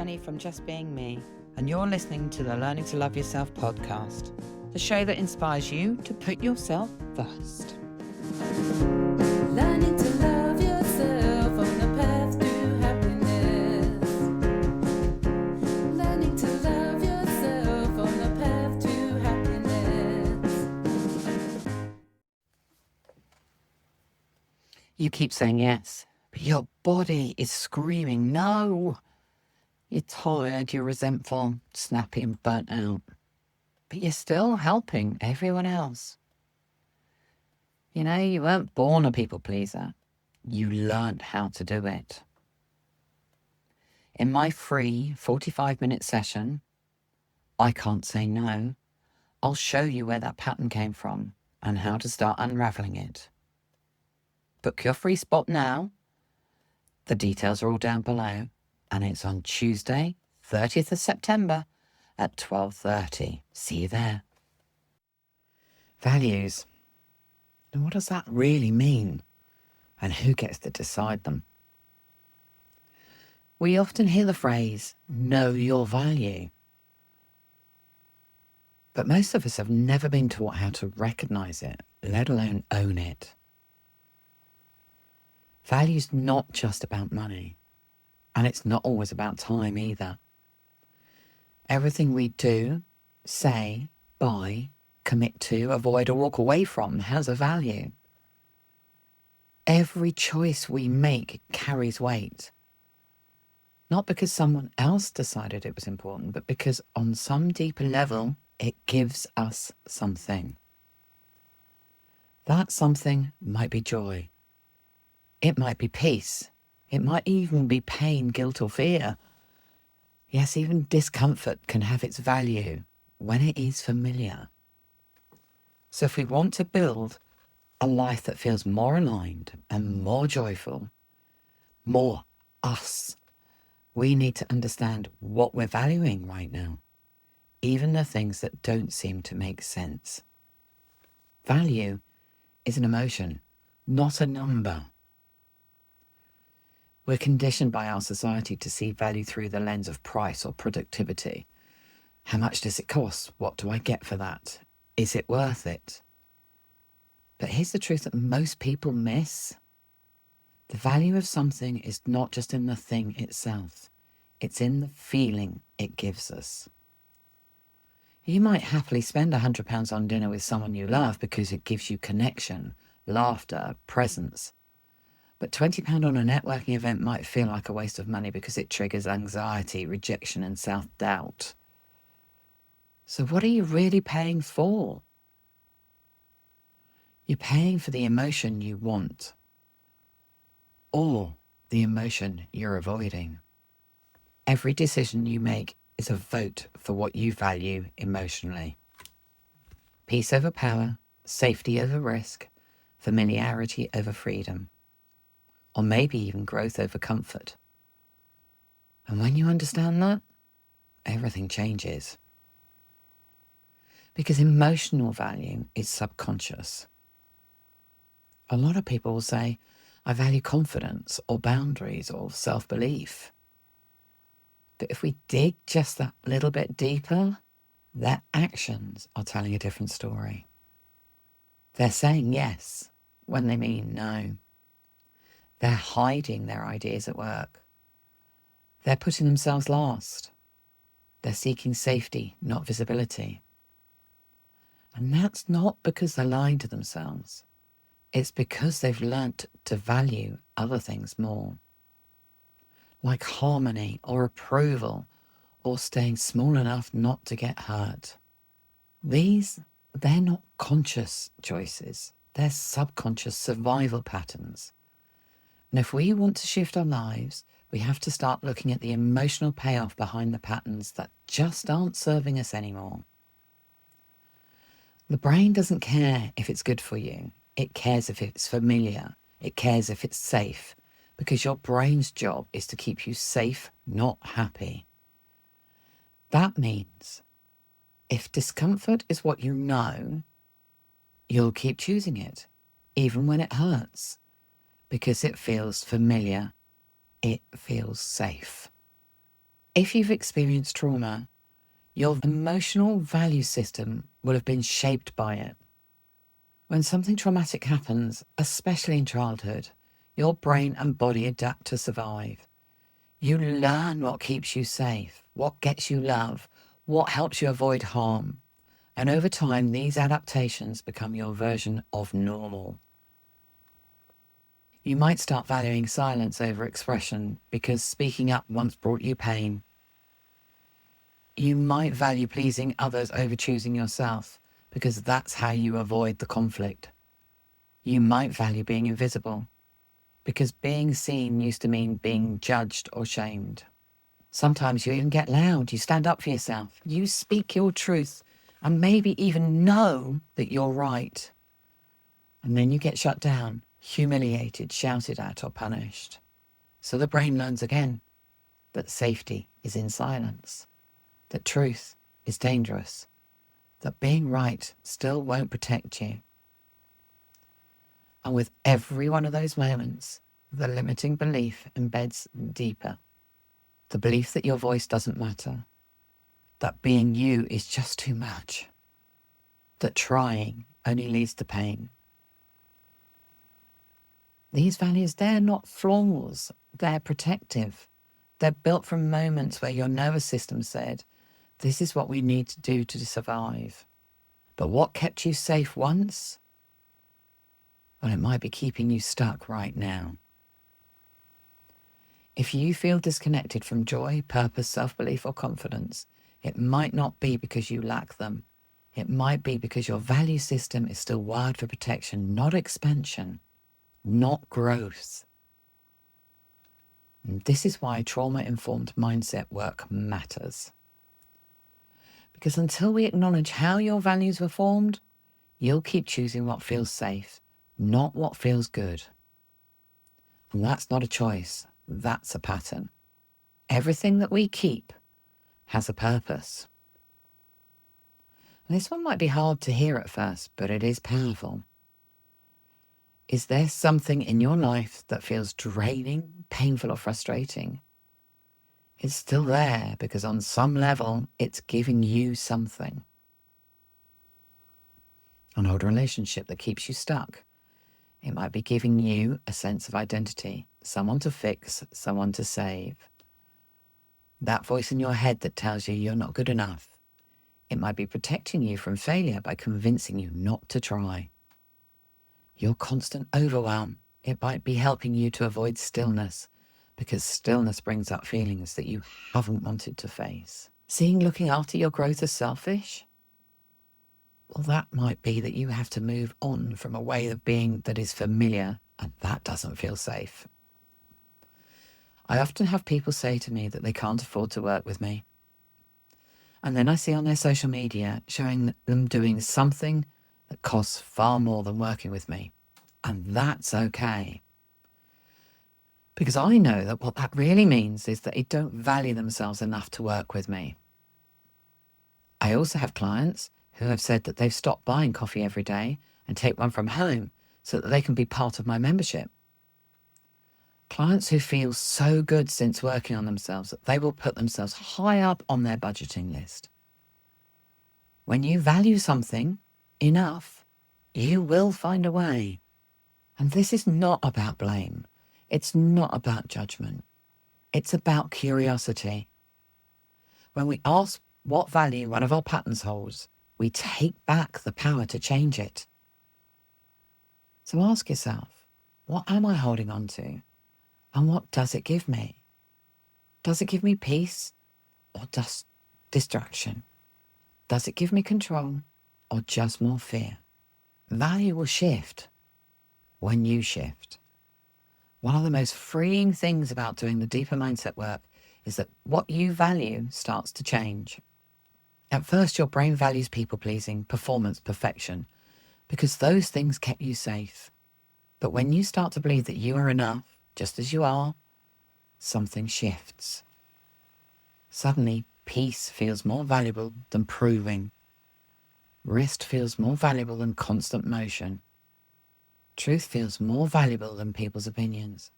journey from just being me, and you're listening to the Learning to Love Yourself podcast, the show that inspires you to put yourself first. Learning to love yourself on the path to happiness. Learning to love yourself on the path to happiness. You keep saying yes, but your body is screaming no. You're tired, you're resentful, snappy and burnt out, but you're still helping everyone else. You know, you weren't born a people pleaser. You learned how to do it. In my free 45-minute session, I Can't Say No, I'll show you where that pattern came from and how to start unraveling it. Book your free spot now. The details are all down below, and it's on Tuesday, 30th of September at 12:30. See you there. Values. And what does that really mean? And who gets to decide them? We often hear the phrase, know your value. But most of us have never been taught how to recognise it, let alone own it. Value's not just about money, and it's not always about time either. Everything we do, say, buy, commit to, avoid or walk away from has a value. Every choice we make carries weight. Not because someone else decided it was important, but because on some deeper level, it gives us something. That something might be joy. It might be peace. It might even be pain, guilt or fear. Yes, even discomfort can have its value when it is familiar. So if we want to build a life that feels more aligned and more joyful, more us, we need to understand what we're valuing right now, even the things that don't seem to make sense. Value is an emotion, not a number. We're conditioned by our society to see value through the lens of price or productivity. How much does it cost? What do I get for that? Is it worth it? But here's the truth that most people miss. The value of something is not just in the thing itself. It's in the feeling it gives us. You might happily spend £100 on dinner with someone you love because it gives you connection, laughter, presence. But £20 on a networking event might feel like a waste of money because it triggers anxiety, rejection and self-doubt. So what are you really paying for? You're paying for the emotion you want or the emotion you're avoiding. Every decision you make is a vote for what you value emotionally. Peace over power, safety over risk, familiarity over freedom, or maybe even growth over comfort. And when you understand that, everything changes. Because emotional value is subconscious. A lot of people will say, I value confidence or boundaries or self-belief. But if we dig just that little bit deeper, their actions are telling a different story. They're saying yes when they mean no. They're hiding their ideas at work. They're putting themselves last. They're seeking safety, not visibility. And that's not because they're lying to themselves. It's because they've learnt to value other things more. Like harmony or approval or staying small enough not to get hurt. They're not conscious choices. They're subconscious survival patterns. And if we want to shift our lives, we have to start looking at the emotional payoff behind the patterns that just aren't serving us anymore. The brain doesn't care if it's good for you. It cares if it's familiar. It cares if it's safe, because your brain's job is to keep you safe, not happy. That means if discomfort is what you know, you'll keep choosing it, even when it hurts, because it feels familiar, it feels safe. If you've experienced trauma, your emotional value system will have been shaped by it. When something traumatic happens, especially in childhood, your brain and body adapt to survive. You learn what keeps you safe, what gets you love, what helps you avoid harm. And over time, these adaptations become your version of normal. You might start valuing silence over expression because speaking up once brought you pain. You might value pleasing others over choosing yourself because that's how you avoid the conflict. You might value being invisible because being seen used to mean being judged or shamed. Sometimes you even get loud, you stand up for yourself, you speak your truth, and maybe even know that you're right. And then you get shut down, humiliated, shouted at, or punished. So the brain learns again that safety is in silence, that truth is dangerous, that being right still won't protect you. And with every one of those moments, the limiting belief embeds deeper. The belief that your voice doesn't matter, that being you is just too much, that trying only leads to pain. These values, they're not flaws, they're protective. They're built from moments where your nervous system said, this is what we need to do to survive. But what kept you safe once? Well, it might be keeping you stuck right now. If you feel disconnected from joy, purpose, self-belief, or confidence, it might not be because you lack them. It might be because your value system is still wired for protection, not expansion, not growth. And this is why trauma-informed mindset work matters. Because until we acknowledge how your values were formed, you'll keep choosing what feels safe, not what feels good. And that's not a choice, that's a pattern. Everything that we keep has a purpose. And this one might be hard to hear at first, but it is powerful. Is there something in your life that feels draining, painful, or frustrating? It's still there because on some level, it's giving you something. An old relationship that keeps you stuck. It might be giving you a sense of identity, someone to fix, someone to save. That voice in your head that tells you you're not good enough. It might be protecting you from failure by convincing you not to try. Your constant overwhelm, it might be helping you to avoid stillness, because stillness brings up feelings that you haven't wanted to face. Seeing looking after your growth as selfish? Well, that might be that you have to move on from a way of being that is familiar, and that doesn't feel safe. I often have people say to me that they can't afford to work with me. And then I see on their social media showing them doing something that costs far more than working with me. And that's okay. Because I know that what that really means is that they don't value themselves enough to work with me. I also have clients who have said that they've stopped buying coffee every day and take one from home so that they can be part of my membership. Clients who feel so good since working on themselves that they will put themselves high up on their budgeting list. When you value something enough, you will find a way. And this is not about blame. It's not about judgment. It's about curiosity. When we ask what value one of our patterns holds, we take back the power to change it. So ask yourself, what am I holding on to? And what does it give me? Does it give me peace or just distraction? Does it give me control or just more fear? Value will shift when you shift. One of the most freeing things about doing the deeper mindset work is that what you value starts to change. At first, your brain values people-pleasing, performance, perfection, because those things kept you safe. But when you start to believe that you are enough, just as you are, something shifts. Suddenly, peace feels more valuable than proving. Rest feels more valuable than constant motion. Truth feels more valuable than people's opinions.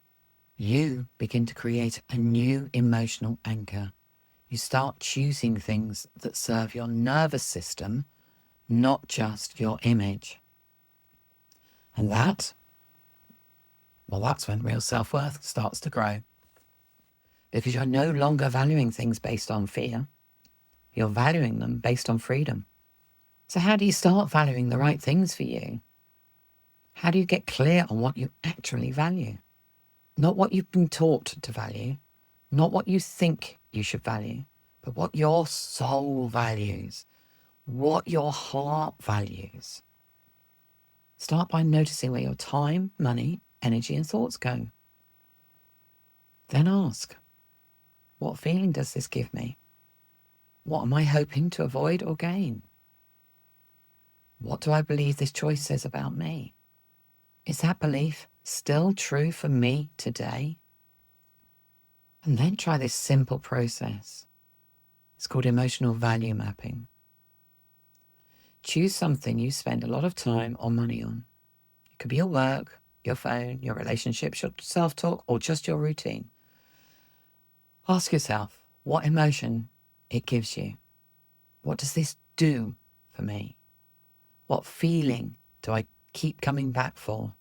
You begin to create a new emotional anchor. You start choosing things that serve your nervous system, not just your image. And that's when real self-worth starts to grow. Because you're no longer valuing things based on fear. You're valuing them based on freedom. So how do you start valuing the right things for you? How do you get clear on what you actually value? Not what you've been taught to value, not what you think you should value, but what your soul values, what your heart values. Start by noticing where your time, money, energy, and thoughts go. Then ask, what feeling does this give me? What am I hoping to avoid or gain? What do I believe this choice says about me? Is that belief still true for me today? And then try this simple process. It's called emotional value mapping. Choose something you spend a lot of time or money on. It could be your work, your phone, your relationships, your self-talk, or just your routine. Ask yourself what emotion it gives you. What does this do for me? What feeling do I keep coming back for?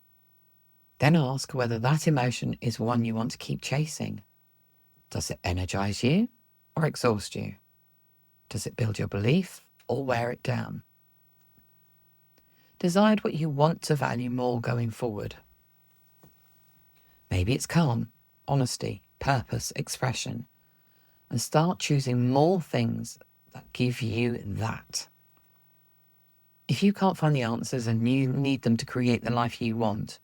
Then ask whether that emotion is one you want to keep chasing. Does it energize you or exhaust you? Does it build your belief or wear it down? Decide what you want to value more going forward. Maybe it's calm, honesty, purpose, expression, and start choosing more things that give you that. If you can't find the answers and you need them to create the life you want,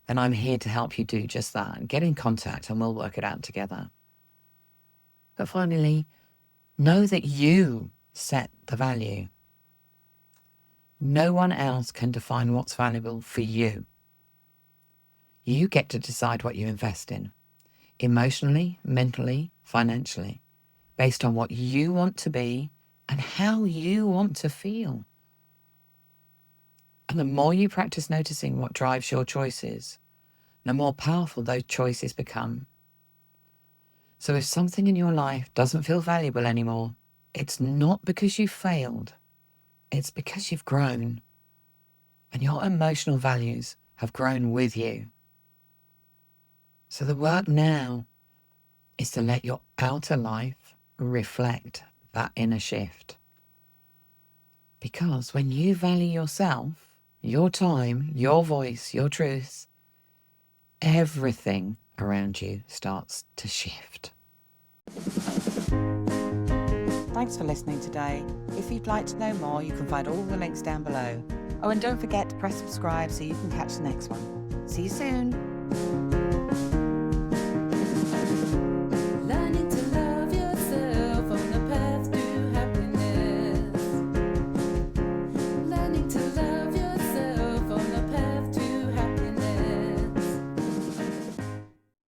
then I'm here to help you do just that. Get in contact and we'll work it out together. But finally, know that you set the value. No one else can define what's valuable for you. You get to decide what you invest in, emotionally, mentally, financially, based on what you want to be and how you want to feel. And the more you practice noticing what drives your choices, the more powerful those choices become. So if something in your life doesn't feel valuable anymore, it's not because you failed. It's because you've grown. And your emotional values have grown with you. So the work now is to let your outer life reflect that inner shift. Because when you value yourself, your time, your voice, your truth, everything around you starts to shift. Thanks for listening today. If you'd like to know more, you can find all the links down below. Oh, and don't forget to press subscribe so you can catch the next one. See you soon.